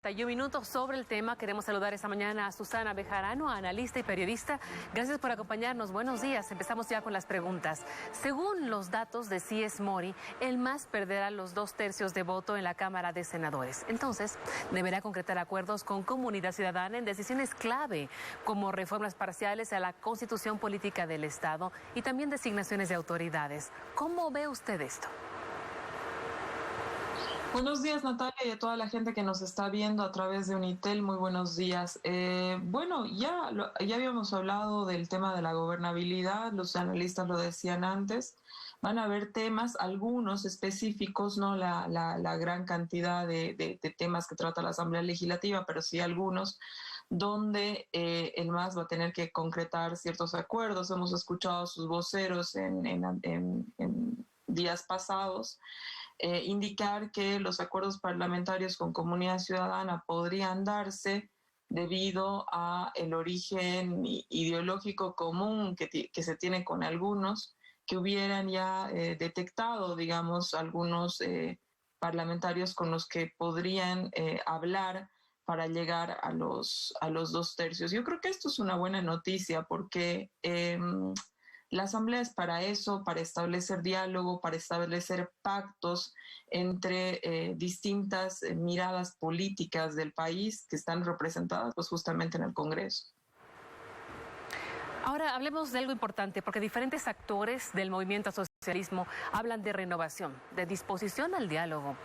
Minutos sobre el tema. Queremos saludar esta mañana a Susana Bejarano, analista y periodista. Gracias por acompañarnos. Buenos días. Empezamos ya con las preguntas. Según los datos de C.S. Mori, el MAS perderá los 2/3 de voto en la Cámara de Senadores. Entonces, deberá concretar acuerdos con comunidad ciudadana en decisiones clave, como reformas parciales a la Constitución Política del Estado y también designaciones de autoridades. ¿Cómo ve usted esto? Buenos días, Natalia, y a toda la gente que nos está viendo a través de Unitel. Muy buenos días. Ya habíamos hablado del tema de la gobernabilidad, los analistas lo decían antes. Van a haber temas, algunos específicos, no la gran cantidad de temas que trata la Asamblea Legislativa, pero sí algunos, donde el MAS va a tener que concretar ciertos acuerdos. Hemos escuchado a sus voceros en días pasados indicar que los acuerdos parlamentarios con comunidad ciudadana podrían darse debido a el origen ideológico común que se tiene con algunos, que hubieran ya detectado, digamos, algunos parlamentarios con los que podrían hablar para llegar a los 2/3. Yo creo que esto es una buena noticia porque la Asamblea es para eso, para establecer diálogo, para establecer pactos entre distintas miradas políticas del país que están representadas pues, justamente en el Congreso. Ahora hablemos de algo importante, porque diferentes actores del movimiento al socialismo hablan de renovación, de disposición al diálogo.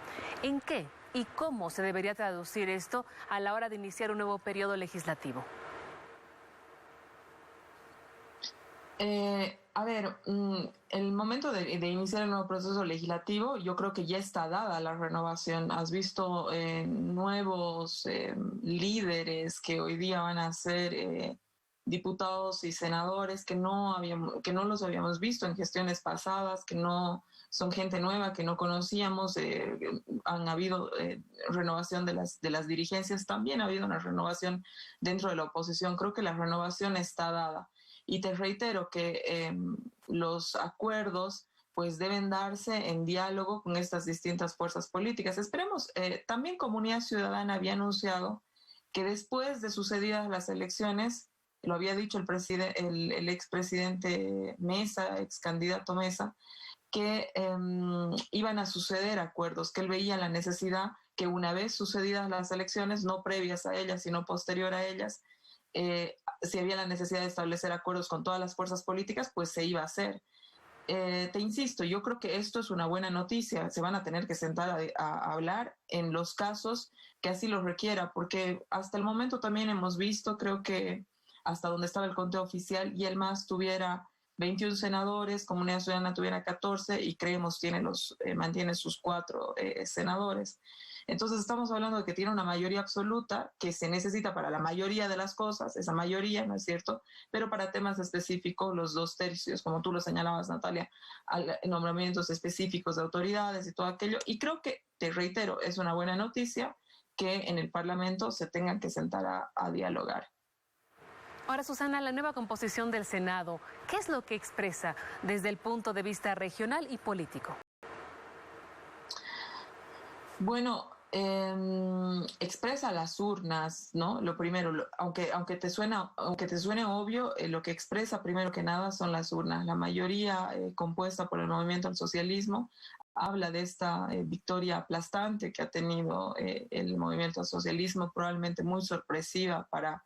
¿En qué y cómo se debería traducir esto a la hora de iniciar un nuevo periodo legislativo? El momento de iniciar el nuevo proceso legislativo, yo creo que ya está dada la renovación. Has visto nuevos líderes que hoy día van a ser diputados y senadores que no los habíamos visto en gestiones pasadas, que no son gente nueva que no conocíamos. Han habido renovación de las dirigencias, también ha habido una renovación dentro de la oposición. Creo que la renovación está dada. Y te reitero que los acuerdos pues deben darse en diálogo con estas distintas fuerzas políticas. Esperemos, también Comunidad Ciudadana había anunciado que después de sucedidas las elecciones, lo había dicho el expresidente Mesa, ex candidato Mesa, que iban a suceder acuerdos, que él veía la necesidad que una vez sucedidas las elecciones, no previas a ellas, sino posterior a ellas, si había la necesidad de establecer acuerdos con todas las fuerzas políticas, pues se iba a hacer. Te insisto, yo creo que esto es una buena noticia. Se van a tener que sentar a hablar en los casos que así lo requiera, porque hasta el momento también hemos visto, creo que hasta donde estaba el conteo oficial, y el MAS tuviera 21 senadores, Comunidad Ciudadana tuviera 14 y creemos mantiene sus 4 senadores. Entonces estamos hablando de que tiene una mayoría absoluta que se necesita para la mayoría de las cosas, esa mayoría, ¿no es cierto? Pero para temas específicos, los 2/3, como tú lo señalabas, Natalia, nombramientos específicos de autoridades y todo aquello. Y creo que, te reitero, es una buena noticia que en el Parlamento se tengan que sentar a dialogar. Ahora, Susana, la nueva composición del Senado, ¿qué es lo que expresa desde el punto de vista regional y político? Bueno, expresa las urnas, ¿no? Lo primero, aunque te suene obvio, lo que expresa primero que nada son las urnas. La mayoría compuesta por el movimiento al socialismo habla de esta victoria aplastante que ha tenido el movimiento al socialismo, probablemente muy sorpresiva para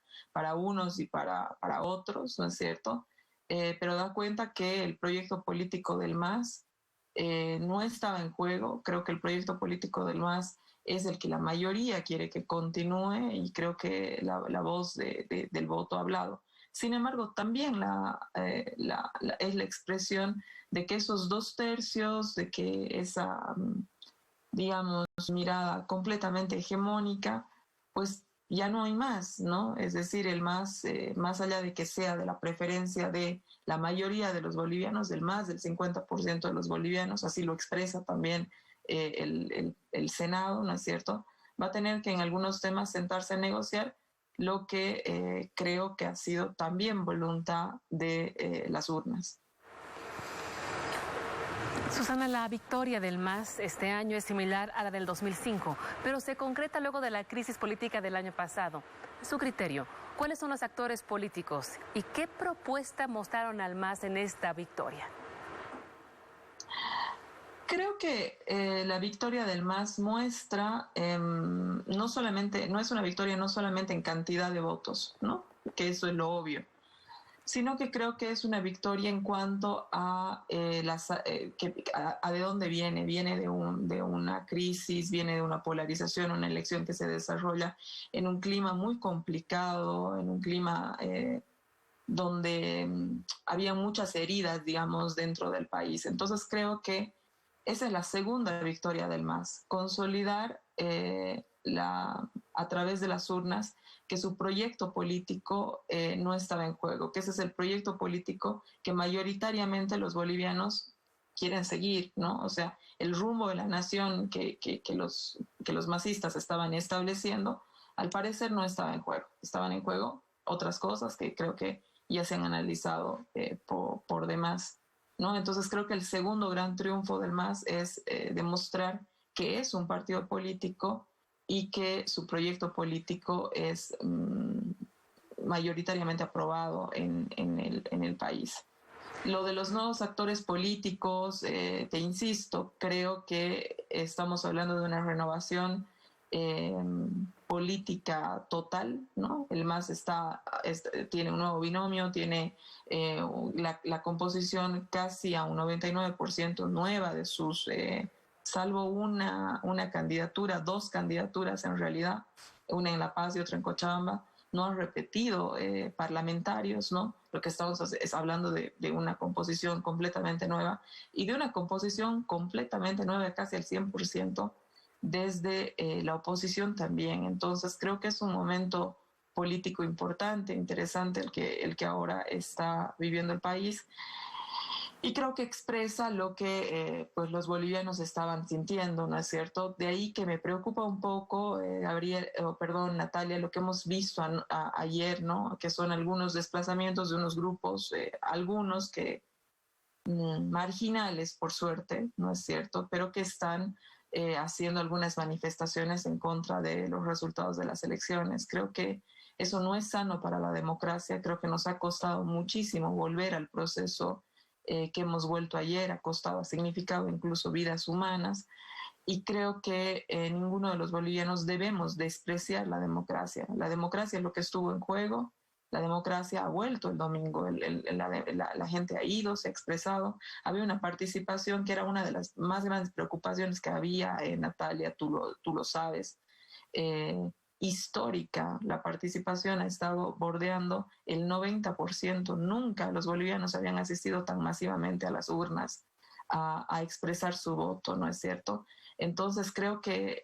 unos y para otros, ¿no es cierto? Pero da cuenta que el proyecto político del MAS no estaba en juego. Creo que el proyecto político del MAS es el que la mayoría quiere que continúe y creo que la voz del voto hablado. Sin embargo, también es la expresión de que esos 2/3, de que esa, digamos, mirada completamente hegemónica, pues ya no hay más, ¿no? Es decir, el MAS, más allá de que sea de la preferencia de la mayoría de los bolivianos, del más del 50% de los bolivianos, así lo expresa también el Senado, ¿no es cierto? Va a tener que en algunos temas sentarse a negociar, lo que creo que ha sido también voluntad de las urnas. Susana, la victoria del MAS este año es similar a la del 2005, pero se concreta luego de la crisis política del año pasado. A su criterio, ¿cuáles son los actores políticos y qué propuesta mostraron al MAS en esta victoria? Creo que la victoria del MAS muestra no es una victoria no solamente en cantidad de votos, ¿no? Que eso es lo obvio, sino que creo que es una victoria en cuanto a, de dónde viene. Viene de una crisis, viene de una polarización, una elección que se desarrolla en un clima muy complicado, en un clima donde había muchas heridas, digamos, dentro del país. Entonces creo que esa es la segunda victoria del MAS, consolidar a través de las urnas que su proyecto político no estaba en juego, que ese es el proyecto político que mayoritariamente los bolivianos quieren seguir, ¿no? O sea, el rumbo de la nación que los masistas estaban estableciendo, al parecer no estaba en juego. Estaban en juego otras cosas que creo que ya se han analizado por demás, ¿no? Entonces creo que el segundo gran triunfo del MAS es demostrar que es un partido político y que su proyecto político es mayoritariamente aprobado en el país. Lo de los nuevos actores políticos, te insisto, creo que estamos hablando de una renovación política total, ¿no? El MAS tiene un nuevo binomio, tiene la composición casi a un 99% nueva de sus... salvo una candidatura, dos candidaturas en realidad, una en La Paz y otra en Cochabamba, no han repetido parlamentarios, ¿no? Lo que estamos es hablando de una composición completamente nueva y de una composición completamente nueva, casi al 100%, desde la oposición también. Entonces creo que es un momento político importante, interesante el que ahora está viviendo el país. Y creo que expresa lo que pues los bolivianos estaban sintiendo, ¿no es cierto? De ahí que me preocupa un poco, Natalia, lo que hemos visto ayer, ¿no? Que son algunos desplazamientos de unos grupos, algunos que marginales, por suerte, ¿no es cierto? Pero que están haciendo algunas manifestaciones en contra de los resultados de las elecciones. Creo que eso no es sano para la democracia. Creo que nos ha costado muchísimo volver al proceso que hemos vuelto ayer, ha significado incluso vidas humanas, y creo que ninguno de los bolivianos debemos despreciar la democracia. La democracia es lo que estuvo en juego, la democracia ha vuelto el domingo, la gente ha ido, se ha expresado, había una participación que era una de las más grandes preocupaciones que había, Natalia, tú lo sabes, histórica. La participación ha estado bordeando el 90%. Nunca los bolivianos habían asistido tan masivamente a las urnas a expresar su voto, ¿no es cierto? Entonces creo que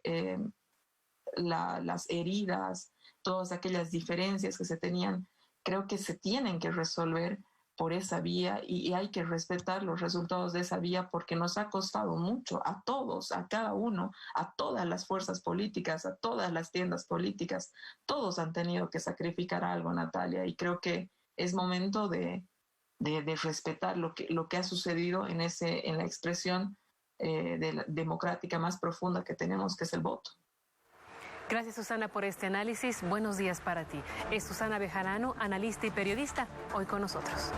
las heridas, todas aquellas diferencias que se tenían, creo que se tienen que resolver por esa vía y hay que respetar los resultados de esa vía porque nos ha costado mucho a todos, a cada uno, a todas las fuerzas políticas, a todas las tiendas políticas. Todos han tenido que sacrificar algo, Natalia, y creo que es momento de respetar lo que ha sucedido en la expresión democrática más profunda que tenemos, que es el voto. Gracias, Susana, por este análisis. Buenos días para ti. Es Susana Bejarano, analista y periodista, hoy con nosotros.